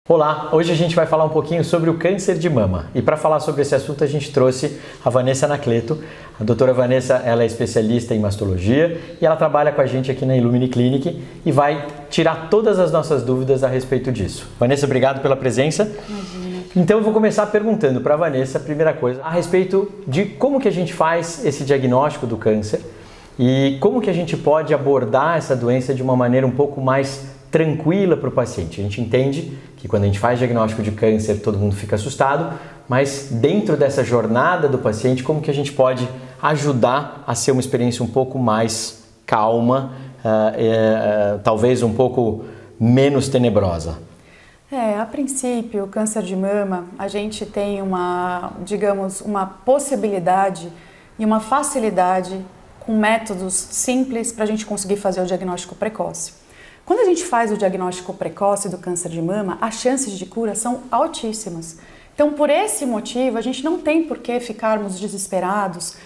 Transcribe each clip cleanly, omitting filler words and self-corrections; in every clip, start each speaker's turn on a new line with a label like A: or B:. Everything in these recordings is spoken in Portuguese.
A: Olá, hoje a gente vai falar um pouquinho sobre o câncer de mama e para falar sobre esse assunto a gente trouxe a Vanessa Anacleto. A doutora Vanessa ela é especialista em mastologia e ela trabalha com a gente aqui na Illumine Clinic e vai tirar todas as nossas dúvidas a respeito disso. Vanessa, obrigado pela presença.
B: Imagina.
A: Então eu vou começar perguntando para a Vanessa a primeira coisa a respeito de como que a gente faz esse diagnóstico do câncer e como que a gente pode abordar essa doença de uma maneira um pouco mais tranquila para o paciente. A gente entende que quando a gente faz diagnóstico de câncer todo mundo fica assustado, mas dentro dessa jornada do paciente, como que a gente pode ajudar a ser uma experiência um pouco mais calma, talvez um pouco menos tenebrosa?
B: A princípio, o câncer de mama, a gente tem uma possibilidade e uma facilidade com métodos simples para a gente conseguir fazer o diagnóstico precoce. Quando a gente faz o diagnóstico precoce do câncer de mama, as chances de cura são altíssimas. Então, por esse motivo, a gente não tem por que ficarmos desesperados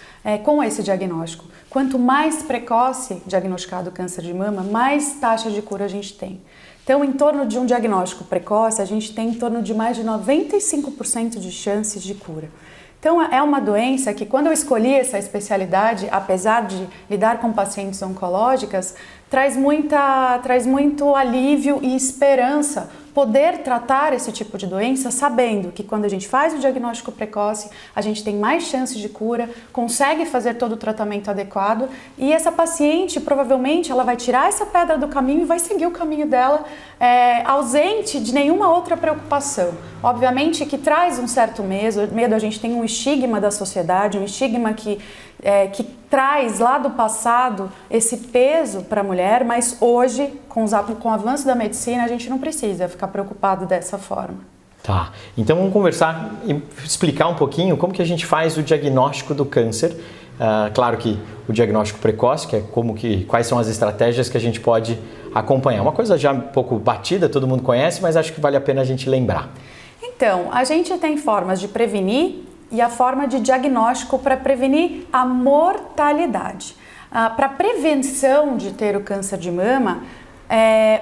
B: com esse diagnóstico. Quanto mais precoce diagnosticado o câncer de mama, mais taxa de cura a gente tem. Então, em torno de um diagnóstico precoce, a gente tem em torno de mais de 95% de chances de cura. Então, é uma doença que, quando eu escolhi essa especialidade, apesar de lidar com pacientes oncológicas, traz muito alívio e esperança poder tratar esse tipo de doença sabendo que quando a gente faz o diagnóstico precoce, a gente tem mais chances de cura, consegue fazer todo o tratamento adequado e essa paciente, provavelmente, ela vai tirar essa pedra do caminho e vai seguir o caminho dela ausente de nenhuma outra preocupação. Obviamente que traz um certo medo, a gente tem um estigma da sociedade, um estigma que traz lá do passado esse peso para a mulher, mas hoje, com o avanço da medicina, a gente não precisa ficar preocupado dessa forma.
A: Tá, então vamos conversar e explicar um pouquinho como que a gente faz o diagnóstico do câncer. Claro que o diagnóstico precoce, que é quais são as estratégias que a gente pode acompanhar. Uma coisa já um pouco batida, todo mundo conhece, mas acho que vale a pena a gente lembrar.
B: Então, a gente tem formas de prevenir e a forma de diagnóstico para prevenir a mortalidade. Para prevenção de ter o câncer de mama,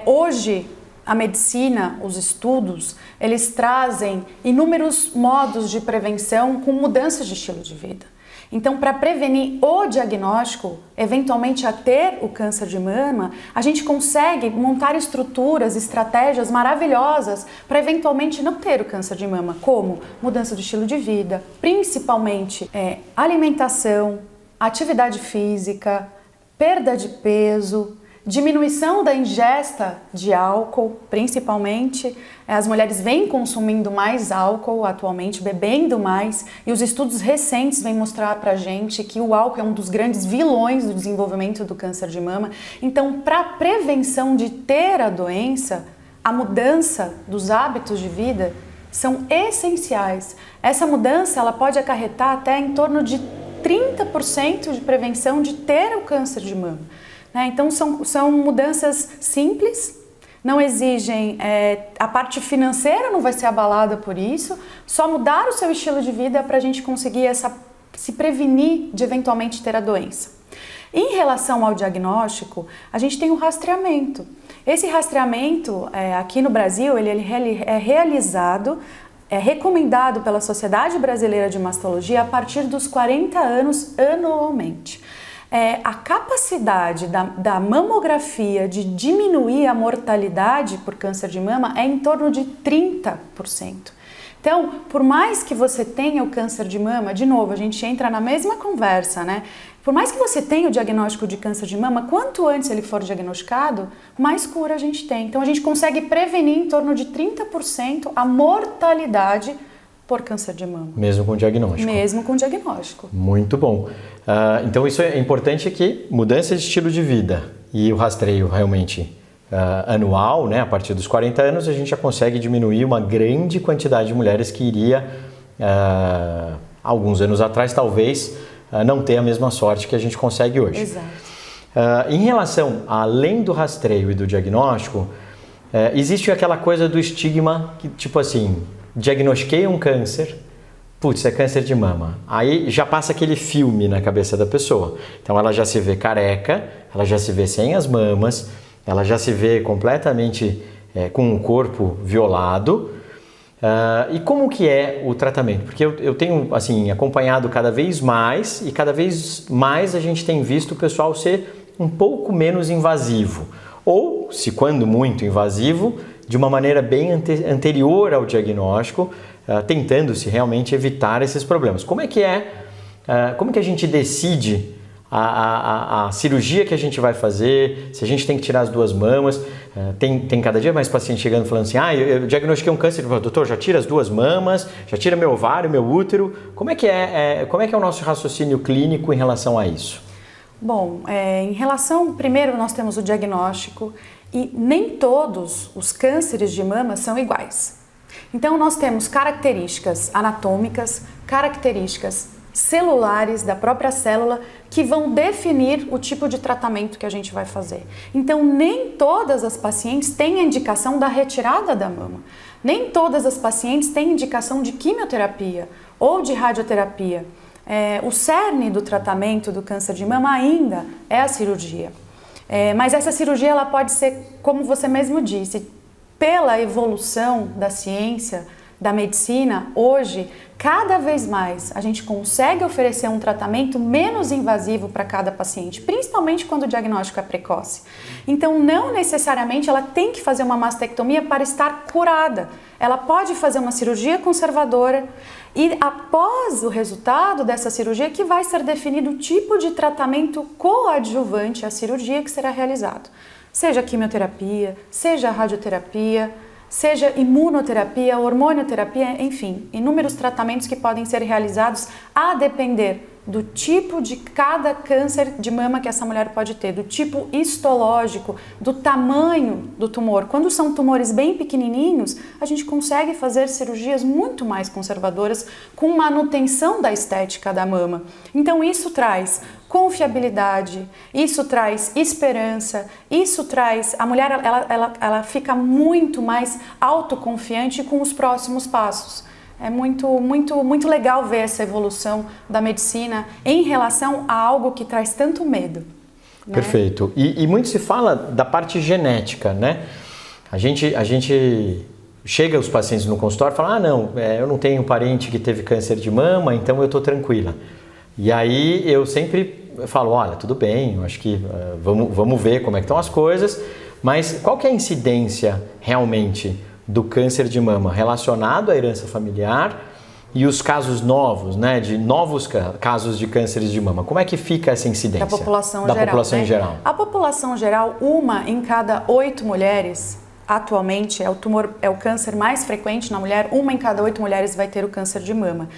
B: hoje a medicina, os estudos, eles trazem inúmeros modos de prevenção com mudanças de estilo de vida. Então, para prevenir o diagnóstico, eventualmente a ter o câncer de mama, a gente consegue montar estruturas, estratégias maravilhosas para eventualmente não ter o câncer de mama, como mudança de estilo de vida, principalmente alimentação, atividade física, perda de peso, diminuição da ingesta de álcool, principalmente. As mulheres vêm consumindo mais álcool atualmente, bebendo mais, e os estudos recentes vêm mostrar pra gente que o álcool é um dos grandes vilões do desenvolvimento do câncer de mama. Então, para prevenção de ter a doença, a mudança dos hábitos de vida são essenciais. Essa mudança ela pode acarretar até em torno de 30% de prevenção de ter o câncer de mama. Então são mudanças simples, não exigem, a parte financeira não vai ser abalada por isso, só mudar o seu estilo de vida para a gente conseguir se prevenir de eventualmente ter a doença. Em relação ao diagnóstico, a gente tem o rastreamento. Esse rastreamento aqui no Brasil ele é realizado, é recomendado pela Sociedade Brasileira de Mastologia a partir dos 40 anos anualmente. A capacidade da mamografia de diminuir a mortalidade por câncer de mama é em torno de 30%. Então, por mais que você tenha o câncer de mama, de novo, a gente entra na mesma conversa, né? Por mais que você tenha o diagnóstico de câncer de mama, quanto antes ele for diagnosticado, mais cura a gente tem. Então, a gente consegue prevenir em torno de 30% a mortalidade por câncer de mama.
A: Mesmo com diagnóstico?
B: Mesmo com diagnóstico.
A: Muito bom. Então isso é importante que mudança de estilo de vida e o rastreio realmente anual, né, a partir dos 40 anos, a gente já consegue diminuir uma grande quantidade de mulheres que iria, alguns anos atrás, talvez não ter a mesma sorte que a gente consegue hoje.
B: Exato.
A: Em relação, além do rastreio e do diagnóstico, existe aquela coisa do estigma que, tipo assim, diagnostiquei um câncer, putz, é câncer de mama. Aí já passa aquele filme na cabeça da pessoa. Então ela já se vê careca, ela já se vê sem as mamas, ela já se vê completamente com o corpo violado, E como que é o tratamento? Porque eu tenho assim, acompanhado cada vez mais e cada vez mais a gente tem visto o pessoal ser um pouco menos invasivo. Ou, se quando muito invasivo, de uma maneira bem anterior ao diagnóstico, tentando-se realmente evitar esses problemas. Como que a gente decide a cirurgia que a gente vai fazer, se a gente tem que tirar as duas mamas? Tem cada dia mais pacientes chegando falando assim, eu diagnostiquei um câncer, doutor, já tira as duas mamas, já tira meu ovário, meu útero. Como é que é o nosso raciocínio clínico em relação a isso?
B: Bom, em relação, primeiro nós temos o diagnóstico e nem todos os cânceres de mama são iguais. Então nós temos características anatômicas, características celulares da própria célula que vão definir o tipo de tratamento que a gente vai fazer. Então nem todas as pacientes têm a indicação da retirada da mama. Nem todas as pacientes têm indicação de quimioterapia ou de radioterapia. O cerne do tratamento do câncer de mama ainda é a cirurgia. Mas essa cirurgia ela pode ser, como você mesmo disse, pela evolução da ciência, da medicina, hoje, cada vez mais a gente consegue oferecer um tratamento menos invasivo para cada paciente, principalmente quando o diagnóstico é precoce. Então, não necessariamente ela tem que fazer uma mastectomia para estar curada. Ela pode fazer uma cirurgia conservadora e após o resultado dessa cirurgia que vai ser definido o tipo de tratamento coadjuvante à cirurgia que será realizado. Seja quimioterapia, seja radioterapia, seja imunoterapia, hormonioterapia, enfim, inúmeros tratamentos que podem ser realizados a depender do tipo de cada câncer de mama que essa mulher pode ter, do tipo histológico, do tamanho do tumor. Quando são tumores bem pequenininhos, a gente consegue fazer cirurgias muito mais conservadoras com manutenção da estética da mama. Então isso traz confiabilidade, isso traz esperança, isso traz... A mulher ela fica muito mais autoconfiante com os próximos passos. É muito legal ver essa evolução da medicina em relação a algo que traz tanto medo. Né?
A: Perfeito. E muito se fala da parte genética, né? A gente chega os pacientes no consultório e fala, eu não tenho parente que teve câncer de mama, então eu estou tranquila. E aí eu sempre falo, olha, tudo bem, eu acho que vamos ver como é que estão as coisas, mas qual que é a incidência realmente do câncer de mama relacionado à herança familiar e os casos novos, né, de novos casos de cânceres de mama? Como é que fica essa incidência?
B: Da população geral.
A: Geral.
B: A população geral, 1 em cada 8 mulheres, atualmente é o câncer mais frequente na mulher, 1 em cada 8 mulheres vai ter o câncer de mama.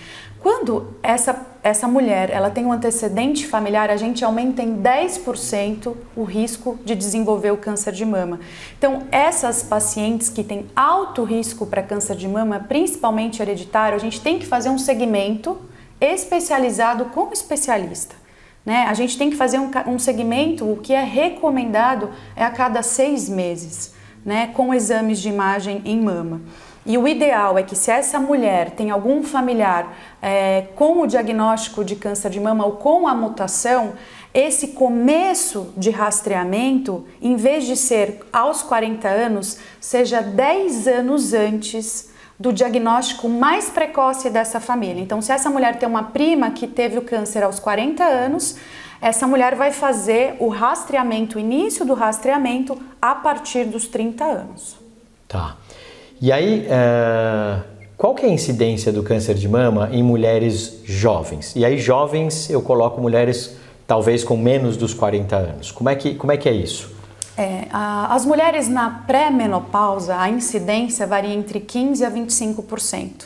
B: Quando essa mulher ela tem um antecedente familiar, a gente aumenta em 10% o risco de desenvolver o câncer de mama. Então, essas pacientes que têm alto risco para câncer de mama, principalmente hereditário, a gente tem que fazer um segmento especializado com o especialista. Né? A gente tem que fazer um segmento, o que é recomendado é a cada 6 meses, né? Com exames de imagem em mama. E o ideal é que se essa mulher tem algum familiar com o diagnóstico de câncer de mama ou com a mutação, esse começo de rastreamento, em vez de ser aos 40 anos, seja 10 anos antes do diagnóstico mais precoce dessa família. Então, se essa mulher tem uma prima que teve o câncer aos 40 anos, essa mulher vai fazer o rastreamento, o início do rastreamento, a partir dos 30 anos.
A: Tá. E aí, qual que é a incidência do câncer de mama em mulheres jovens? E aí, jovens, eu coloco mulheres talvez com menos dos 40 anos. Como é que é isso?
B: As mulheres na pré-menopausa, a incidência varia entre 15% a 25%.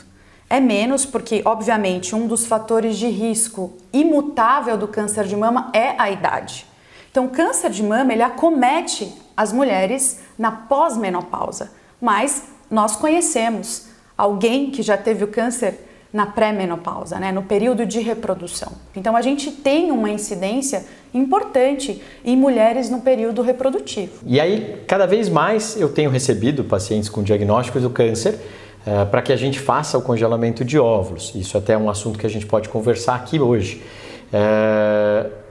B: É menos porque, obviamente, um dos fatores de risco imutável do câncer de mama é a idade. Então, o câncer de mama, ele acomete as mulheres na pós-menopausa, mas nós conhecemos alguém que já teve o câncer na pré-menopausa, né, no período de reprodução. Então a gente tem uma incidência importante em mulheres no período reprodutivo.
A: E aí, cada vez mais eu tenho recebido pacientes com diagnósticos do câncer para que a gente faça o congelamento de óvulos. Isso até é um assunto que a gente pode conversar aqui hoje.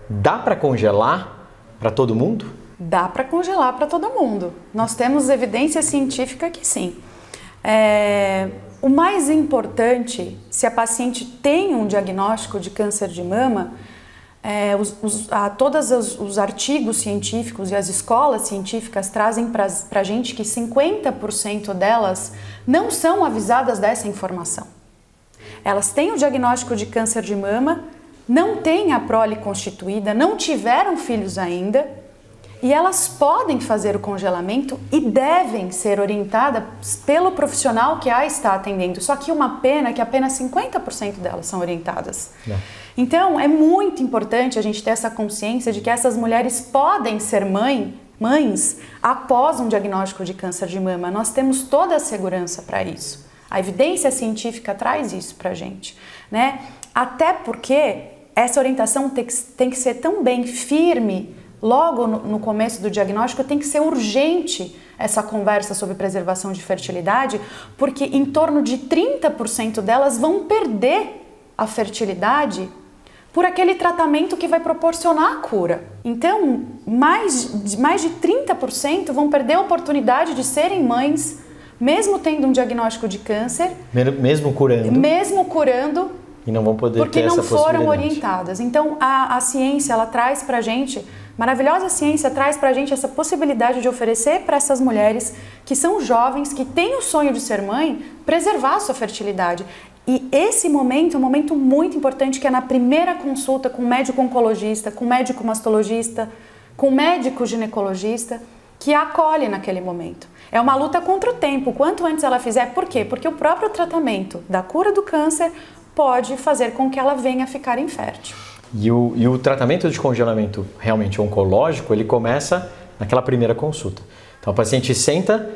A: Dá para congelar para todo mundo?
B: Dá para congelar para todo mundo. Nós temos evidência científica que sim. O mais importante, se a paciente tem um diagnóstico de câncer de mama, todos os artigos científicos e as escolas científicas trazem para a gente que 50% delas não são avisadas dessa informação. Elas têm o diagnóstico de câncer de mama, não têm a prole constituída, não tiveram filhos ainda, e elas podem fazer o congelamento e devem ser orientadas pelo profissional que a está atendendo. Só que uma pena que apenas 50% delas são orientadas. Não. Então, é muito importante a gente ter essa consciência de que essas mulheres podem ser mães após um diagnóstico de câncer de mama. Nós temos toda a segurança para isso. A evidência científica traz isso para a gente, né? Até porque essa orientação tem que ser tão bem firme. Logo no começo do diagnóstico tem que ser urgente essa conversa sobre preservação de fertilidade, porque em torno de 30% delas vão perder a fertilidade por aquele tratamento que vai proporcionar a cura. Então, mais de 30% vão perder a oportunidade de serem mães, mesmo tendo um diagnóstico de câncer.
A: Mesmo curando.
B: E não vão poder ter essa possibilidade. Porque não foram orientadas. Então, a ciência, ela traz pra gente, maravilhosa ciência traz pra gente essa possibilidade de oferecer para essas mulheres que são jovens, que têm o sonho de ser mãe, preservar a sua fertilidade. E esse momento é um momento muito importante, que é na primeira consulta com o médico oncologista, com o médico mastologista, com o médico ginecologista, que a acolhe naquele momento. É uma luta contra o tempo. Quanto antes ela fizer, por quê? Porque o próprio tratamento da cura do câncer pode fazer com que ela venha a ficar infértil.
A: E o tratamento de congelamento realmente oncológico, ele começa naquela primeira consulta. Então a paciente senta,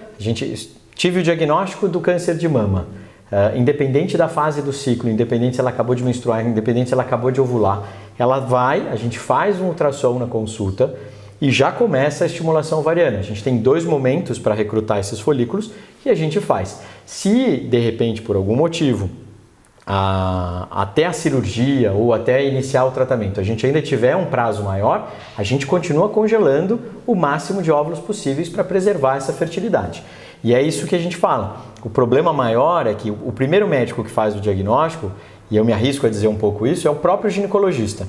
A: tive o diagnóstico do câncer de mama, independente da fase do ciclo, independente se ela acabou de menstruar, independente se ela acabou de ovular, a gente faz um ultrassom na consulta e já começa a estimulação ovariana. A gente tem 2 momentos para recrutar esses folículos e a gente faz. Se de repente, por algum motivo, até a cirurgia ou até iniciar o tratamento, a gente ainda tiver um prazo maior, a gente continua congelando o máximo de óvulos possíveis para preservar essa fertilidade. E é isso que a gente fala. O problema maior é que o primeiro médico que faz o diagnóstico, e eu me arrisco a dizer um pouco isso, é o próprio ginecologista.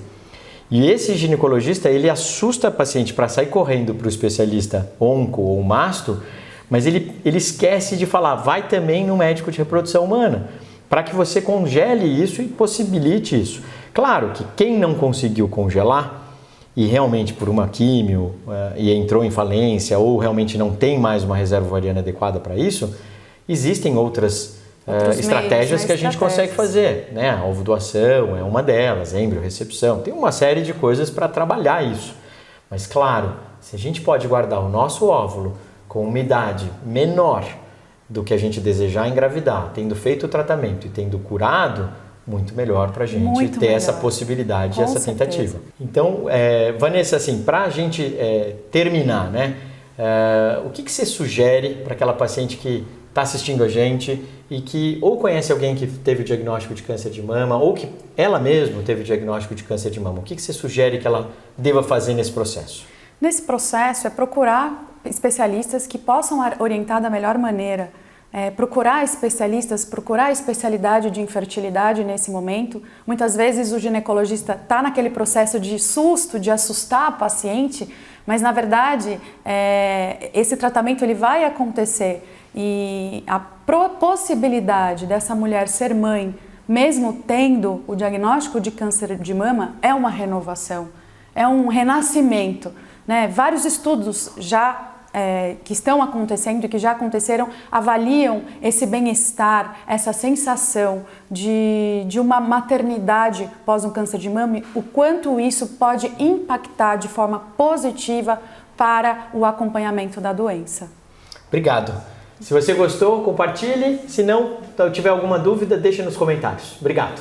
A: E esse ginecologista, ele assusta a paciente para sair correndo para o especialista onco ou masto, mas ele esquece de falar, vai também no médico de reprodução humana, para que você congele isso e possibilite isso. Claro que quem não conseguiu congelar e realmente por uma químio e entrou em falência ou realmente não tem mais uma reserva ovariana adequada para isso, existem outros estratégias que a gente consegue fazer, né? A ovodoação é uma delas, a embriorrecepção, tem uma série de coisas para trabalhar isso. Mas claro, se a gente pode guardar o nosso óvulo com uma idade menor do que a gente desejar engravidar, tendo feito o tratamento e tendo curado, muito melhor para a gente ter essa possibilidade, essa tentativa. Então, Vanessa, assim, para a gente terminar, né? O que você sugere para aquela paciente que está assistindo a gente e que ou conhece alguém que teve o diagnóstico de câncer de mama ou que ela mesma teve o diagnóstico de câncer de mama? O que você sugere que ela deva fazer nesse processo?
B: Nesse processo é procurar especialistas que possam orientar da melhor maneira. Procurar especialistas, procurar a especialidade de infertilidade nesse momento. Muitas vezes o ginecologista está naquele processo de susto, de assustar a paciente, mas na verdade esse tratamento ele vai acontecer e a possibilidade dessa mulher ser mãe, mesmo tendo o diagnóstico de câncer de mama, é uma renovação, é um renascimento, né? Vários estudos já que estão acontecendo e que já aconteceram, avaliam esse bem-estar, essa sensação de uma maternidade pós um câncer de mama, o quanto isso pode impactar de forma positiva para o acompanhamento da doença.
A: Obrigado. Se você gostou, compartilhe. Se não tiver alguma dúvida, deixe nos comentários. Obrigado.